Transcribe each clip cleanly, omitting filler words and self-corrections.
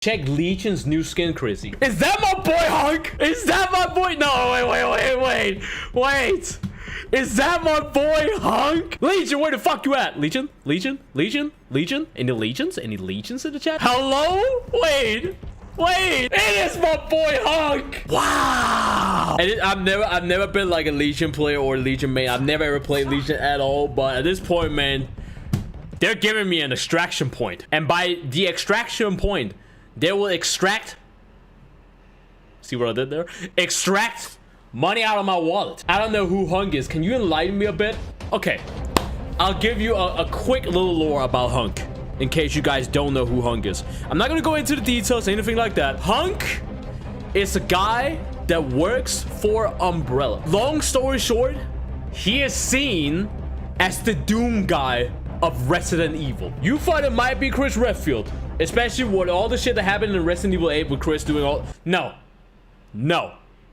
Check Legion's new skin, Chrissy. Is that my boy Hunk? Is that my boy? No, wait. Is that my boy Hunk? Legion, where the fuck you at? Legion? Any legions? Any legions in the chat? Hello? Wait. It is my boy Hunk. Wow. And I've never been like a Legion player or a Legion main. I've never ever played Legion at all. But at this point, man, they're giving me an extraction point. And by the extraction point, they will extract, see what I did there? Extract money out of my wallet. I don't know who Hunk is. Can you enlighten me a bit? Okay, I'll give you a quick little lore about Hunk, in case you guys don't know who Hunk is. I'm not gonna go into the details, anything like that. Hunk is a guy that works for Umbrella. Long story short, he is seen as the Doom guy of Resident Evil. You thought it might be Chris Redfield, especially with all the shit that happened in Resident Evil 8 with Chris doing all... No.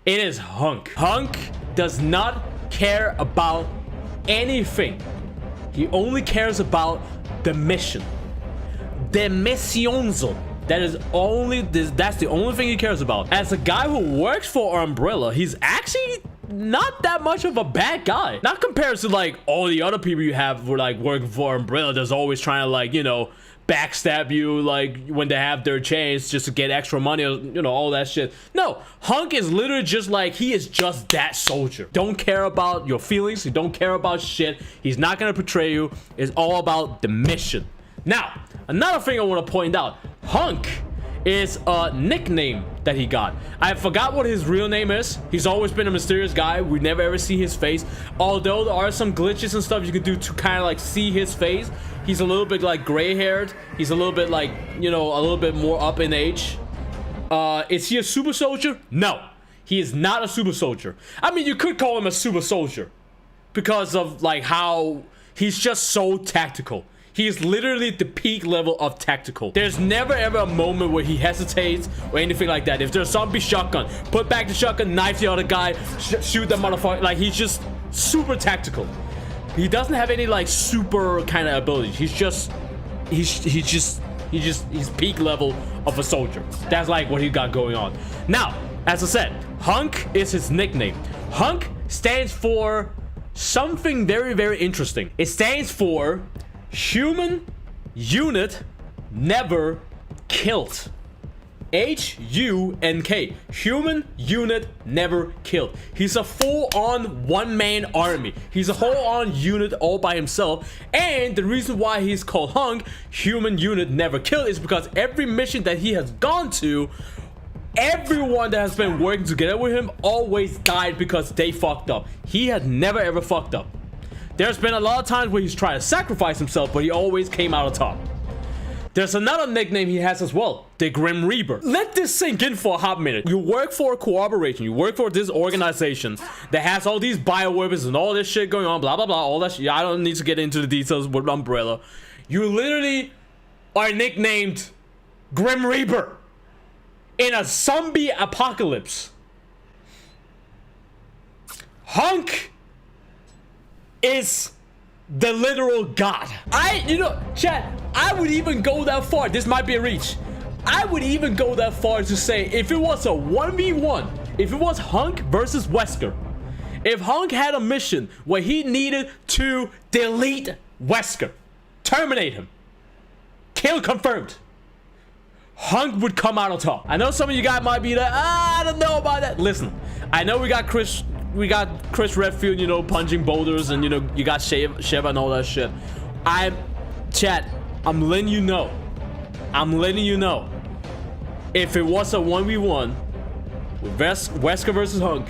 It is Hunk. Hunk does not care about anything. He only cares about the mission. The missionzo. That's the only thing he cares about. As a guy who works for Umbrella, he's actually not that much of a bad guy. Not compared to like all the other people you have who like working for Umbrella. There's always trying to like, you know, backstab you like when they have their chance just to get extra money, or, you know, all that shit. No, Hunk is literally just like, he is just that soldier. Don't care about your feelings. He don't care about shit. He's not gonna betray you. It's all about the mission. Now, another thing I want to point out, Hunk is a nickname that he got. I forgot what his real name is. He's always been a mysterious guy. We never ever see his face. Although there are some glitches and stuff you can do to kind of like see his face. He's a little bit like gray haired. He's a little bit like, you know, a little bit more up in age. Is he a super soldier? No, he is not a super soldier. I mean, you could call him a super soldier because of like how he's just so tactical. He is literally the peak level of tactical. There's never ever a moment where he hesitates or anything like that. If there's a zombie shotgun, put back the shotgun, knife the other guy, shoot the motherfucker. Like, he's just super tactical. He doesn't have any like super kind of abilities. He's peak level of a soldier. That's like what he got going on. Now, as I said, Hunk is his nickname. Hunk stands for something very, very interesting. It stands for Human Unit Never Killed. HUNK. Human Unit Never Killed. He's a full-on one-man army. He's a whole-on unit all by himself. And the reason why he's called Hunk, Human Unit Never Killed, is because every mission that he has gone to, everyone that has been working together with him always died because they fucked up. He had never ever fucked up. There's been a lot of times where he's tried to sacrifice himself, but he always came out on top. There's another nickname he has as well, the Grim Reaper. Let this sink in for a hot minute. You work for a corporation. You work for this organization that has all these bioweapons and all this shit going on, blah, blah, blah, all that shit. I don't need to get into the details with Umbrella. You literally are nicknamed Grim Reaper in a zombie apocalypse. Hunk is the literal god. Chat, I would even go that far. This might be a reach. I would even go that far to say, if it was a 1v1, if it was Hunk versus Wesker, if Hunk had a mission where he needed to delete Wesker, terminate him, kill confirmed, Hunk would come out on top. I know some of you guys might be like, I don't know about that. Listen, I know we got Chris Redfield, you know, punching boulders, and you know, you got Sheva and all that shit. Chat, I'm letting you know. If it was a 1v1 with Wesker versus Hunk,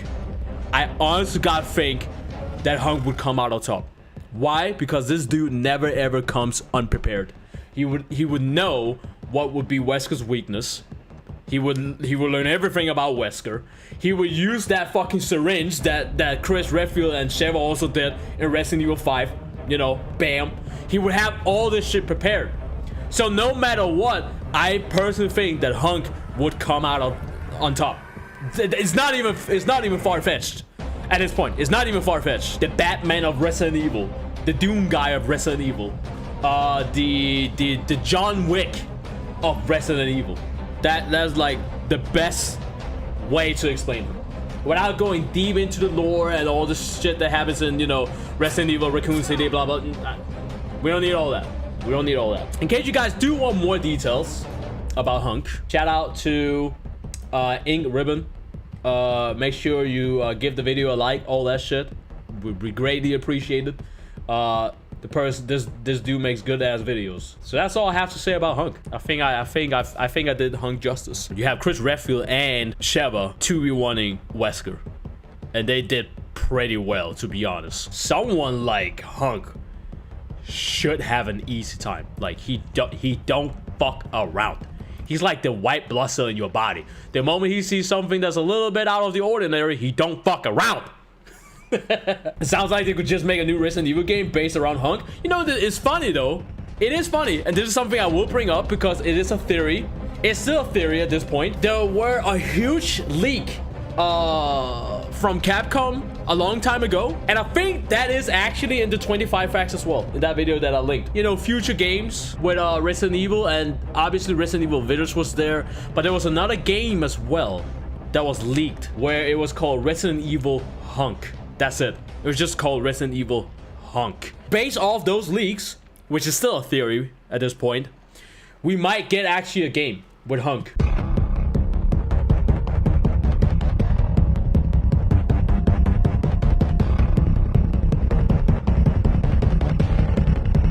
I honestly gotta think that Hunk would come out on top. Why? Because this dude never ever comes unprepared. He would know what would be Wesker's weakness. He would learn everything about Wesker. He would use that fucking syringe that Chris Redfield and Sheva also did in Resident Evil 5. You know, bam. He would have all this shit prepared. So no matter what, I personally think that Hunk would come out on top. It's not even far-fetched at this point. It's not even far-fetched. The Batman of Resident Evil, the Doom guy of Resident Evil, the John Wick of Resident Evil. That's like the best way to explain him without going deep into the lore and all the shit that happens in, you know, Resident Evil, Raccoon City, blah blah. We don't need all that. We don't need all that. In case you guys do want more details about Hunk, shout out to Ink Ribbon. Make sure you give the video a like, all that shit. Would be greatly appreciated. The person, this dude makes good ass videos. So that's all I have to say about Hunk. I think I did Hunk justice. You have Chris Redfield and Sheva 2v1ing Wesker, and they did pretty well, to be honest. Someone like Hunk should have an easy time. Like he don't fuck around. He's like the white blood cell in your body. The moment he sees something that's a little bit out of the ordinary, he don't fuck around. It sounds like they could just make a new Resident Evil game based around Hunk. You know, it's funny though. It is funny, and this is something I will bring up because it is a theory. It's still a theory at this point. There were a huge leak from Capcom a long time ago, and I think that is actually in the 25 facts as well, in that video that I linked. You know, future games with Resident Evil, and obviously Resident Evil Village was there, but there was another game as well that was leaked where it was called Resident Evil Hunk. That's it. It was just called Resident Evil Hunk. Based off those leaks, which is still a theory at this point, we might get actually a game with Hunk.